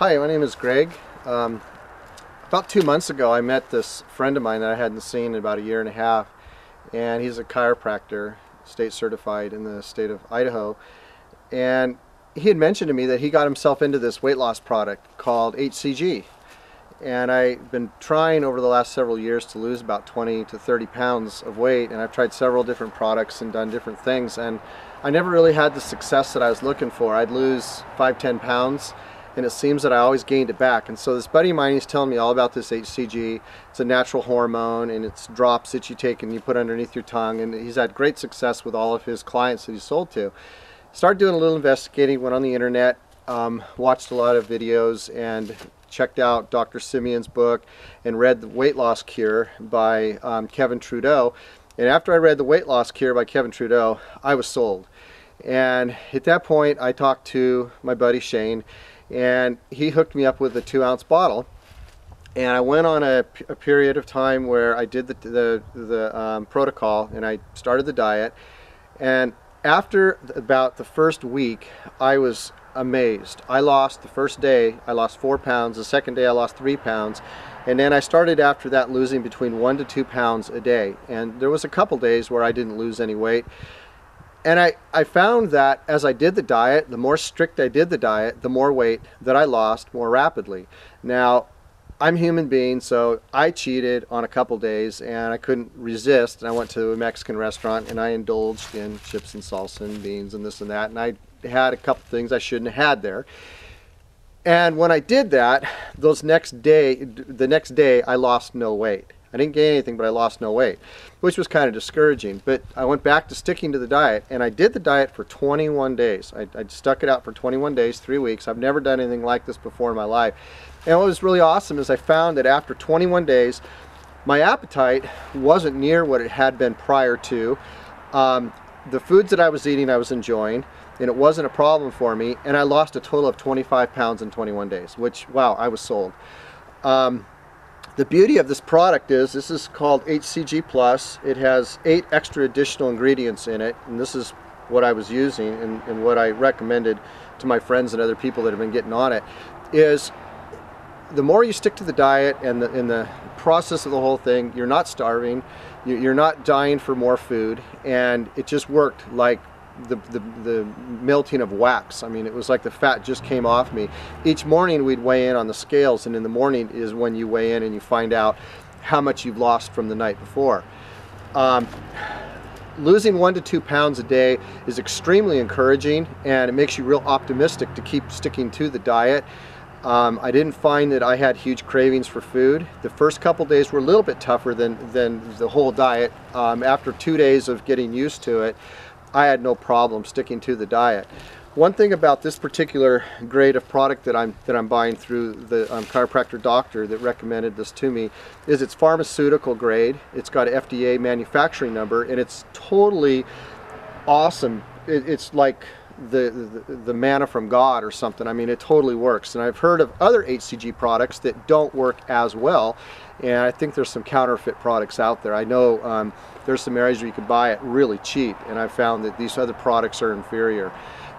Hi, my name is Greg. About 2 months ago I met this friend of mine that I hadn't seen in about a year and a half, and he's a chiropractor, state certified in the state of Idaho, and he had mentioned to me that he got himself into this weight loss product called HCG. And I've been trying over the last several years to lose about 20 to 30 pounds of weight, and I've tried several different products and done different things, and I never really had the success that I was looking for. I'd lose 5-10 pounds, and it seems that I always gained it back. And so this buddy of mine, he's telling me all about this HCG. It's a natural hormone, and it's drops that you take and you put underneath your tongue, and he's had great success with all of his clients that he's sold to. Started doing a little investigating, went on the internet, watched a lot of videos, and checked out Dr. Simeon's book and read The Weight Loss Cure by Kevin Trudeau. And after I read The Weight Loss Cure by Kevin Trudeau, I was sold. And at that point I talked to my buddy Shane, and he hooked me up with a 2-ounce bottle, and I went on a period of time where I did the protocol, and I started the diet. And after about the first week, I was amazed. I lost, the first day I lost 4 pounds, the second day I lost 3 pounds, and then I started after that losing between 1 to 2 pounds a day. And there was a couple days where I didn't lose any weight. And I found that as I did the diet, the more strict I did the diet, the more weight that I lost more rapidly. Now, I'm a human being, so I cheated on a couple days, and I couldn't resist, and I went to a Mexican restaurant and I indulged in chips and salsa and beans and this and that, and I had a couple things I shouldn't have had there. And when I did that, the next day I lost no weight. I didn't gain anything, but I lost no weight, which was kind of discouraging. But I went back to sticking to the diet, and I did the diet for 21 days. I stuck it out for 21 days, 3 weeks. I've never done anything like this before in my life. And what was really awesome is I found that after 21 days, my appetite wasn't near what it had been prior to. The foods that I was eating, I was enjoying, and it wasn't a problem for me. And I lost a total of 25 pounds in 21 days, which, wow, I was sold. The beauty of this product is this is called HCG Plus. It has 8 extra additional ingredients in it, and this is what I was using and what I recommended to my friends and other people that have been getting on it, is the more you stick to the diet and in the process of the whole thing, you're not starving, you're not dying for more food, and it just worked like the melting of wax. I mean, it was like the fat just came off me. Each morning we'd weigh in on the scales, and in the morning is when you weigh in and you find out how much you've lost from the night before. Losing 1 to 2 pounds a day is extremely encouraging, and it makes you real optimistic to keep sticking to the diet. I didn't find that I had huge cravings for food. The first couple days were a little bit tougher than the whole diet. After 2 days of getting used to it, I had no problem sticking to the diet. One thing about this particular grade of product that I'm buying through the chiropractor doctor that recommended this to me is it's pharmaceutical grade. It's got an FDA manufacturing number, and it's totally awesome. It's like the manna from God or something. I mean, it totally works. And I've heard of other HCG products that don't work as well, and I think there's some counterfeit products out there. I know there's some areas where you can buy it really cheap, and I've found that these other products are inferior.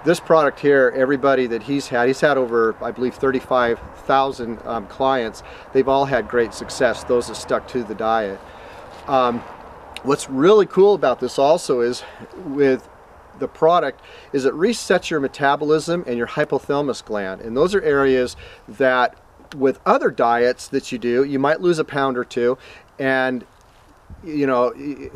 This product here, everybody that he's had over, I believe, 35,000 clients. They've all had great success, those that stuck to the diet. What's really cool about this also is with the product is it resets your metabolism and your hypothalamus gland, and those are areas that with other diets that you do, you might lose a pound or two, and you know,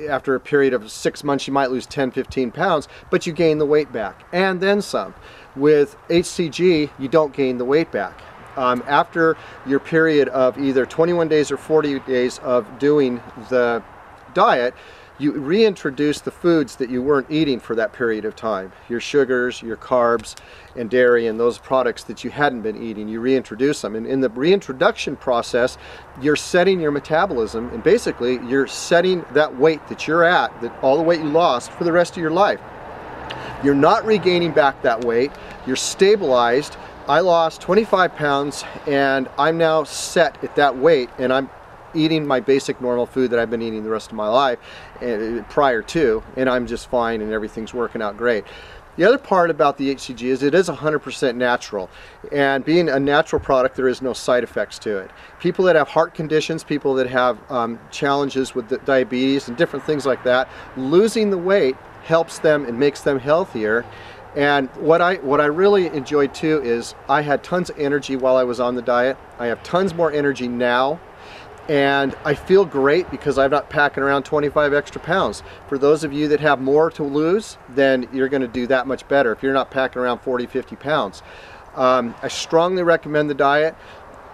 after a period of 6 months you might lose 10-15 pounds, but you gain the weight back and then some. With HCG, you don't gain the weight back. After your period of either 21 days or 40 days of doing the diet, you reintroduce the foods that you weren't eating for that period of time. Your sugars, your carbs, and dairy, and those products that you hadn't been eating, you reintroduce them. And in the reintroduction process, you're setting your metabolism, and basically you're setting that weight that you're at, that all the weight you lost, for the rest of your life. You're not regaining back that weight. You're stabilized. I lost 25 pounds, and I'm now set at that weight, and I'm eating my basic normal food that I've been eating the rest of my life prior to, and I'm just fine and everything's working out great. The other part about the HCG is it is 100% natural, and being a natural product, there is no side effects to it. People that have heart conditions, people that have challenges with diabetes and different things like that, losing the weight helps them and makes them healthier. And what I really enjoyed too is I had tons of energy while I was on the diet. I have tons more energy now. And I feel great because I'm not packing around 25 extra pounds. For those of you that have more to lose, then you're going to do that much better if you're not packing around 40, 50 pounds. I strongly recommend the diet.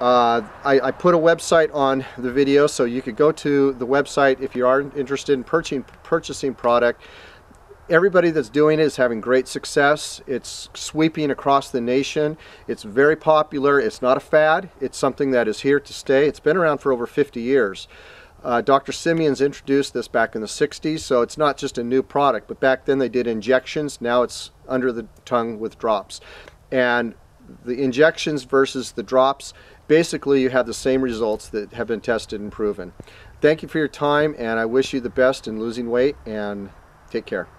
I put a website on the video, so you could go to the website if you are interested in purchasing product. Everybody that's doing it is having great success. It's sweeping across the nation. It's very popular. It's not a fad. It's something that is here to stay. It's been around for over 50 years. Dr. Simeon's introduced this back in the 60s, so it's not just a new product, but back then they did injections. Now it's under the tongue with drops. And the injections versus the drops, basically you have the same results that have been tested and proven. Thank you for your time, and I wish you the best in losing weight, and take care.